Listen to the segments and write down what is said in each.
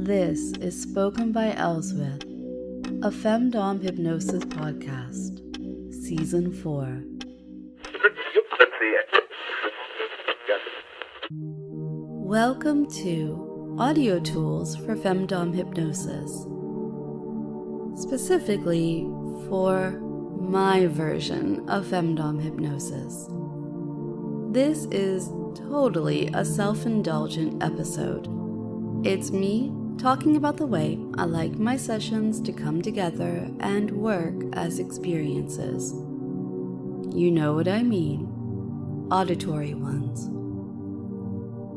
This is Spoken by Elswith, a Femdom Hypnosis podcast, Season 4. Welcome to Audio Tools for Femdom Hypnosis, specifically for my version of Femdom Hypnosis. This is totally a self-indulgent episode. It's me talking about the way I like my sessions to come together and work as experiences. You know what I mean, auditory ones.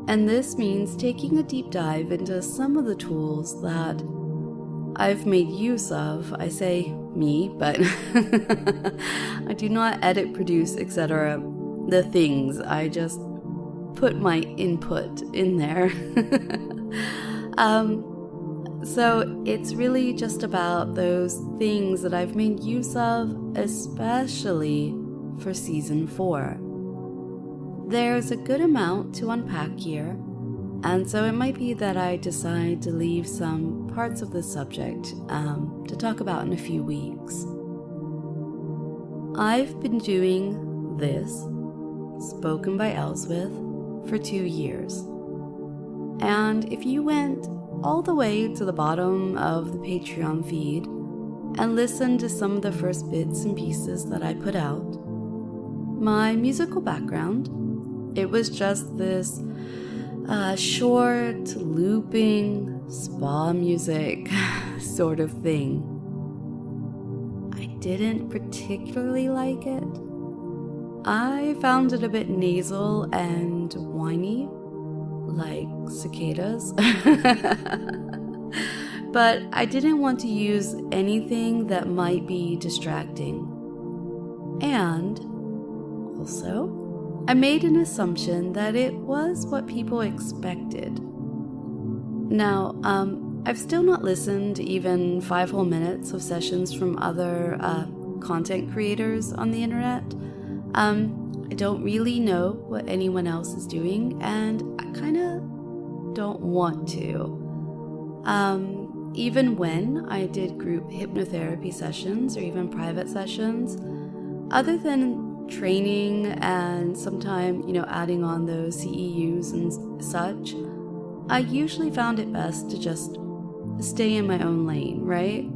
And this means taking a deep dive into some of the tools that I've made use of. I say me, but I do not edit, produce, etc. the things. I just put my input in there. So it's really just about those things that I've made use of, especially for Season 4. There's a good amount to unpack here, and so it might be that I decide to leave some parts of the subject to talk about in a few weeks. I've been doing this, Spoken by Elswith, for 2 years. And if you went all the way to the bottom of the Patreon feed and listened to some of the first bits and pieces that I put out, my musical background, it was just this short, looping spa music sort of thing. I didn't particularly like it. I found it a bit nasal and whiny, like cicadas. But I didn't want to use anything that might be distracting. And also, I made an assumption that it was what people expected. Now, I've still not listened to even 5 whole minutes of sessions from other content creators on the internet. I don't really know what anyone else is doing, and I kind of don't want to. Even when I did group hypnotherapy sessions or even private sessions, other than training and sometimes, adding on those CEUs and such, I usually found it best to just stay in my own lane, right?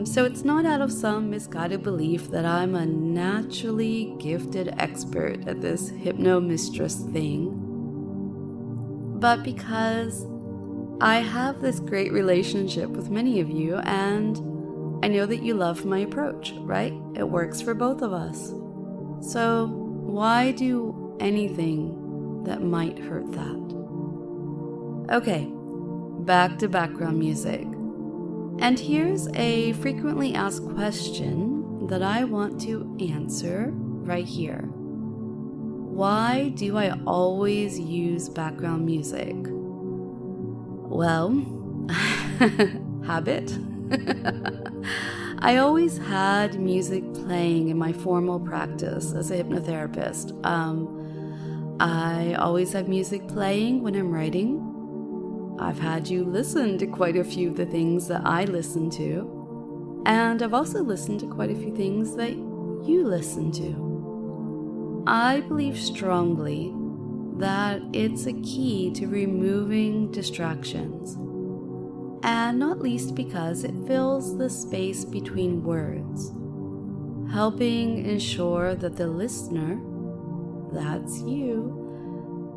So it's not out of some misguided belief that I'm a naturally gifted expert at this hypno-mistress thing, but because I have this great relationship with many of you, and I know that you love my approach, right? It works for both of us. So why do anything that might hurt that? Okay, back to background music. And here's a frequently asked question that I want to answer right here. Why do I always use background music? Well, habit. I always had music playing in my formal practice as a hypnotherapist. I always have music playing when I'm writing. I've had you listen to quite a few of the things that I listen to, and I've also listened to quite a few things that you listen to. I believe strongly that it's a key to removing distractions, and not least because it fills the space between words, helping ensure that the listener, that's you,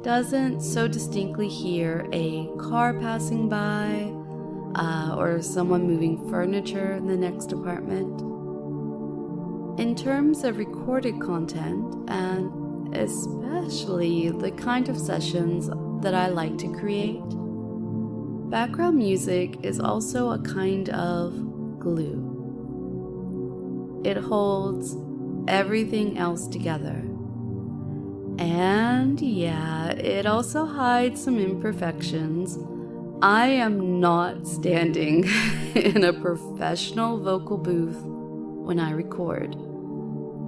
doesn't so distinctly hear a car passing by or someone moving furniture in the next apartment. In terms of recorded content, and especially the kind of sessions that I like to create, background music is also a kind of glue. It holds everything else together. And yeah, it also hides some imperfections. I am not standing in a professional vocal booth when I record.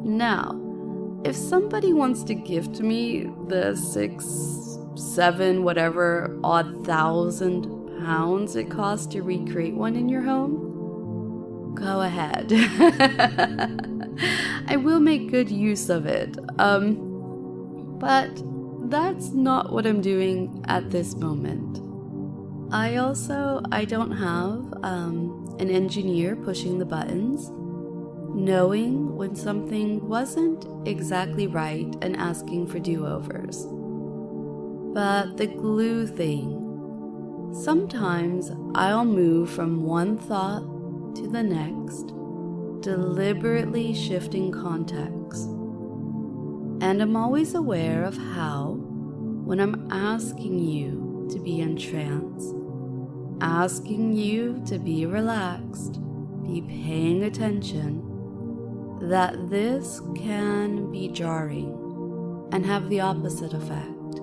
Now, if somebody wants to gift me the 6, 7, whatever odd thousand pounds it costs to recreate one in your home, go ahead. I will make good use of it. But that's not what I'm doing at this moment. I don't have an engineer pushing the buttons, knowing when something wasn't exactly right and asking for do-overs. But the glue thing, sometimes I'll move from one thought to the next, deliberately shifting context. And I'm always aware of how, when I'm asking you to be in trance, asking you to be relaxed, be paying attention, that this can be jarring and have the opposite effect.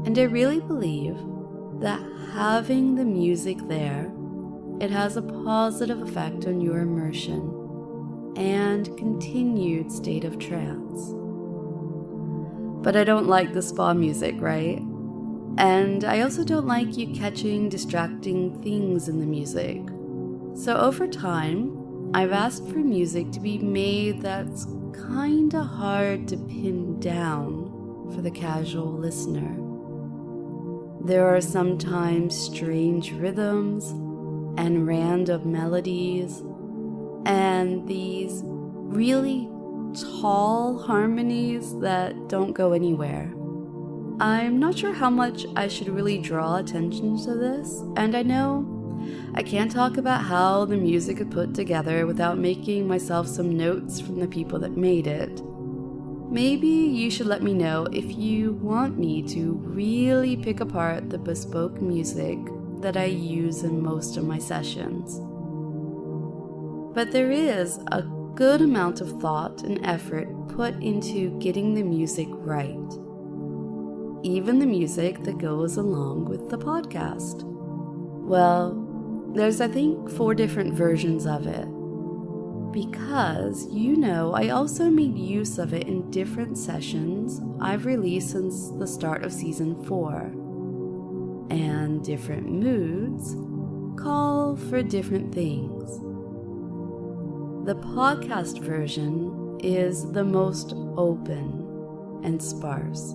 And I really believe that having the music there, it has a positive effect on your immersion and continued state of trance. But I don't like the spa music, right? And I also don't like you catching distracting things in the music. So over time, I've asked for music to be made that's kinda hard to pin down for the casual listener. There are sometimes strange rhythms and random melodies and these really tall harmonies that don't go anywhere. I'm not sure how much I should really draw attention to this, and I know I can't talk about how the music is put together without making myself some notes from the people that made it. Maybe you should let me know if you want me to really pick apart the bespoke music that I use in most of my sessions. But there is a good amount of thought and effort put into getting the music right. Even the music that goes along with the podcast. Well, there's I think 4 different versions of it. Because, I also made use of it in different sessions I've released since the start of season 4. And different moods call for different things. The podcast version is the most open and sparse.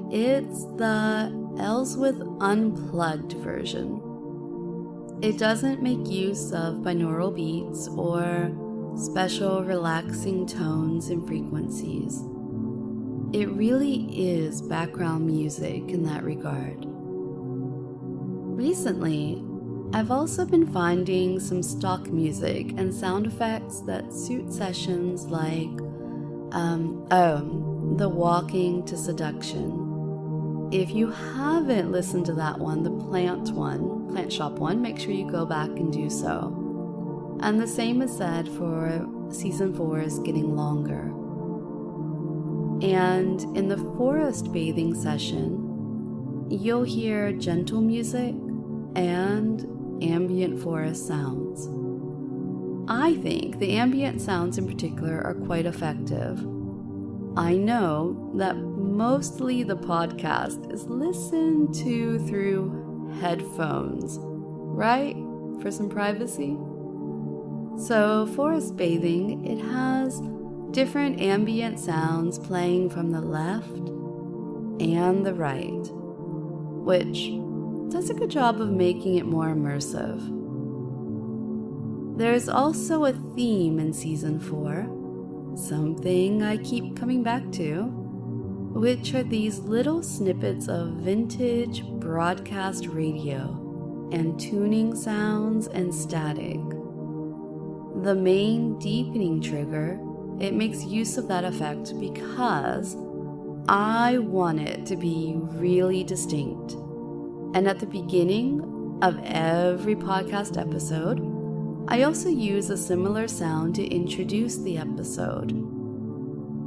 It's the Ellsworth Unplugged version. It doesn't make use of binaural beats or special relaxing tones and frequencies. It really is background music in that regard. Recently, I've also been finding some stock music and sound effects that suit sessions like the Walking to Seduction. If you haven't listened to that one, the Plant Shop one, make sure you go back and do so. And the same is said for season 4 is getting longer. And in the forest bathing session, you'll hear gentle music and ambient forest sounds. I think the ambient sounds in particular are quite effective. I know that mostly the podcast is listened to through headphones, right? For some privacy. So forest bathing, it has different ambient sounds playing from the left and the right, which does a good job of making it more immersive. There's also a theme in season 4, something I keep coming back to, which are these little snippets of vintage broadcast radio and tuning sounds and static. The main deepening trigger, it makes use of that effect because I want it to be really distinct. And at the beginning of every podcast episode, I also use a similar sound to introduce the episode.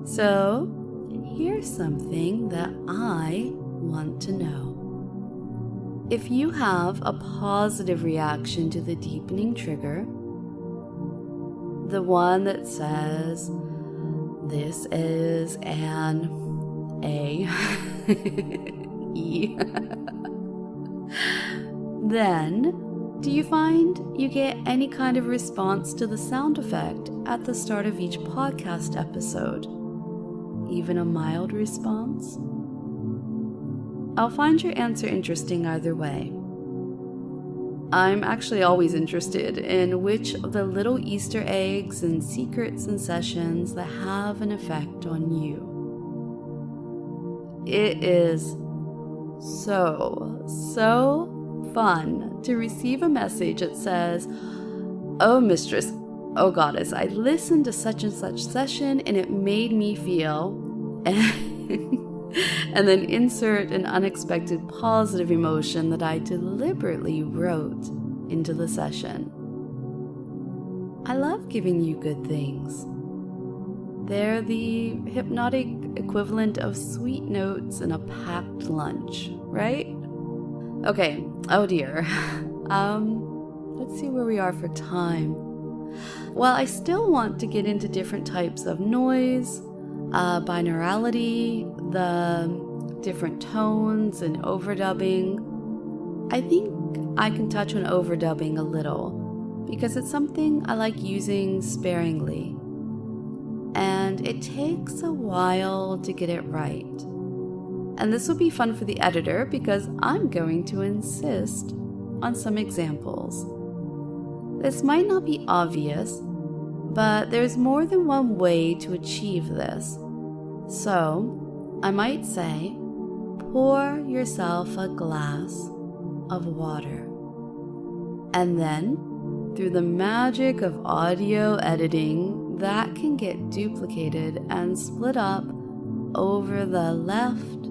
So, here's something that I want to know. If you have a positive reaction to the deepening trigger, the one that says, "This is an A," E. Then, do you find you get any kind of response to the sound effect at the start of each podcast episode? Even a mild response? I'll find your answer interesting either way. I'm actually always interested in which of the little Easter eggs and secrets and sessions that have an effect on you. It is so fun to receive a message that says, "Oh, mistress, oh goddess, I listened to such and such session and it made me feel," and then insert an unexpected positive emotion that I deliberately wrote into the session. I love giving you good things. They're the hypnotic equivalent of sweet notes in a packed lunch, right? Okay, oh dear. Let's see where we are for time. Well, I still want to get into different types of noise, binaurality, the different tones and overdubbing. I think I can touch on overdubbing a little because it's something I like using sparingly. And it takes a while to get it right. And this will be fun for the editor because I'm going to insist on some examples. This might not be obvious, but there's more than one way to achieve this. So, I might say, pour yourself a glass of water. And then, through the magic of audio editing, that can get duplicated and split up over the left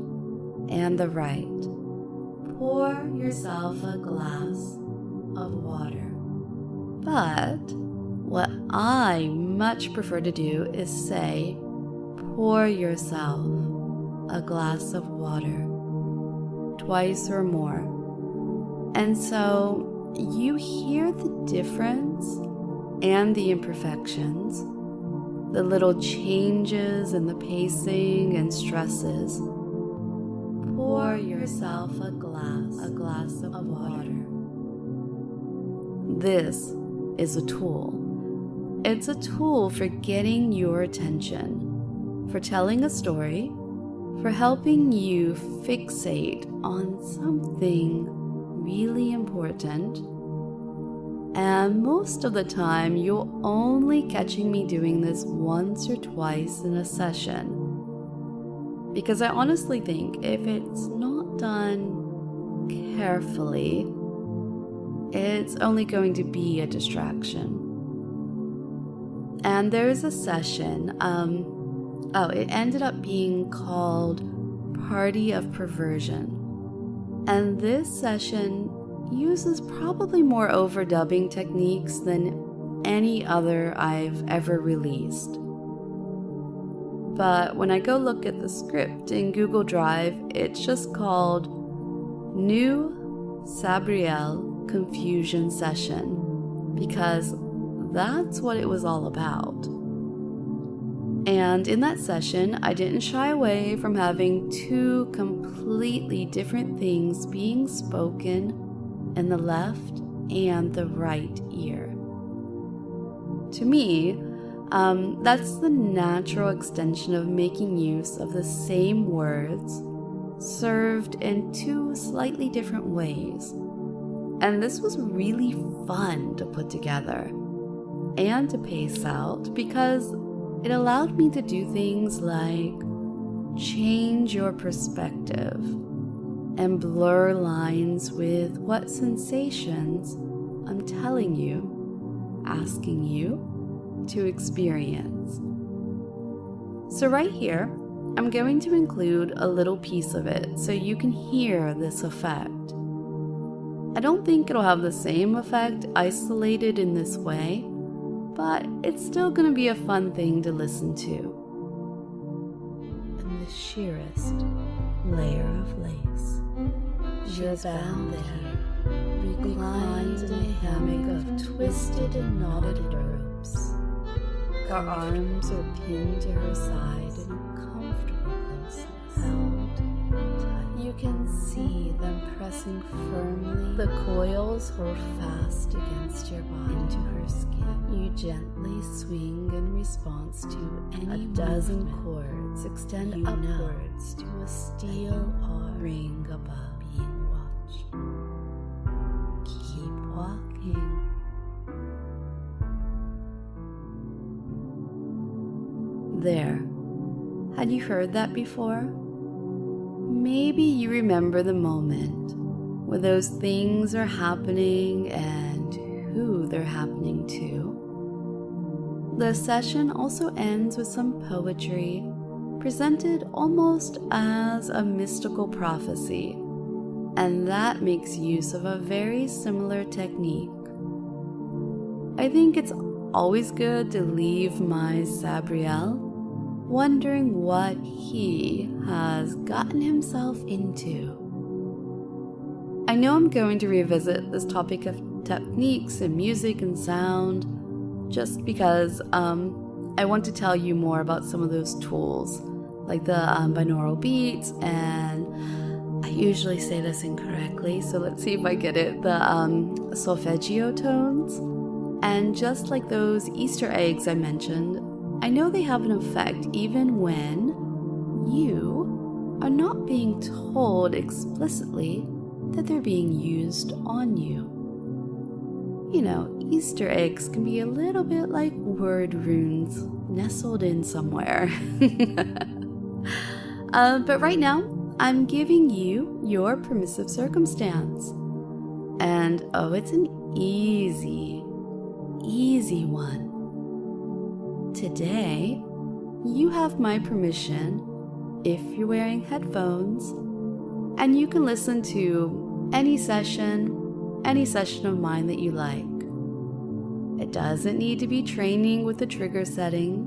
and the right. Pour yourself a glass of water. But what I much prefer to do is say, pour yourself a glass of water, twice or more. And so you hear the difference and the imperfections, the little changes in the pacing and stresses. Pour yourself a glass of water. This is a tool. It's a tool for getting your attention, for telling a story, for helping you fixate on something really important. And most of the time, you're only catching me doing this once or twice in a session. Because I honestly think if it's not done carefully, it's only going to be a distraction. And there's a session, it ended up being called Party of Perversion. And this session uses probably more overdubbing techniques than any other I've ever released. But when I go look at the script in Google Drive, it's just called New Sabriel Confusion Session, because that's what it was all about. And in that session, I didn't shy away from having two completely different things being spoken in the left and the right ear. To me, that's the natural extension of making use of the same words served in two slightly different ways. And this was really fun to put together and to pace out because it allowed me to do things like change your perspective and blur lines with what sensations I'm telling you, asking you to experience. So right here, I'm going to include a little piece of it so you can hear this effect. I don't think it'll have the same effect isolated in this way, but it's still going to be a fun thing to listen to. In the sheerest layer of lace, you're bound there, reclined in a hammock of twisted and knotted ropes. Her arms are pinned to her side in comfortable places, held tight. You can The coils hold fast against your body into her skin. You gently swing in response to any dozen cords extend upwards to a steel ring above, being watched. Keep walking. There. Had you heard that before? Maybe you remember the moment where those things are happening and who they're happening to. The session also ends with some poetry presented almost as a mystical prophecy, and that makes use of a very similar technique. I think it's always good to leave my Sabriel wondering what he has gotten himself into. I know I'm going to revisit this topic of techniques and music and sound just because I want to tell you more about some of those tools, like the binaural beats, and I usually say this incorrectly, so let's see if I get it, the solfeggio tones. And just like those Easter eggs I mentioned, I know they have an effect even when you are not being told explicitly that they're being used on you. You know, Easter eggs can be a little bit like word runes nestled in somewhere. But right now, I'm giving you your permissive circumstance. And it's an easy one. Today, you have my permission if you're wearing headphones, and you can listen to any session of mine that you like. It doesn't need to be training with the trigger setting.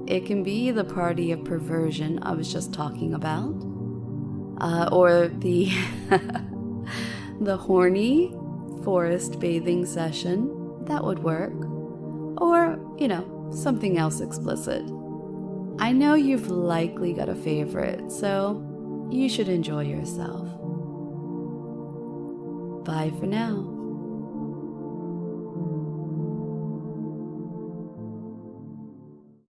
It can be the party of perversion I was just talking about, or the the horny forest bathing session. That would work. Or, something else explicit. I know you've likely got a favorite, so you should enjoy yourself. Bye for now.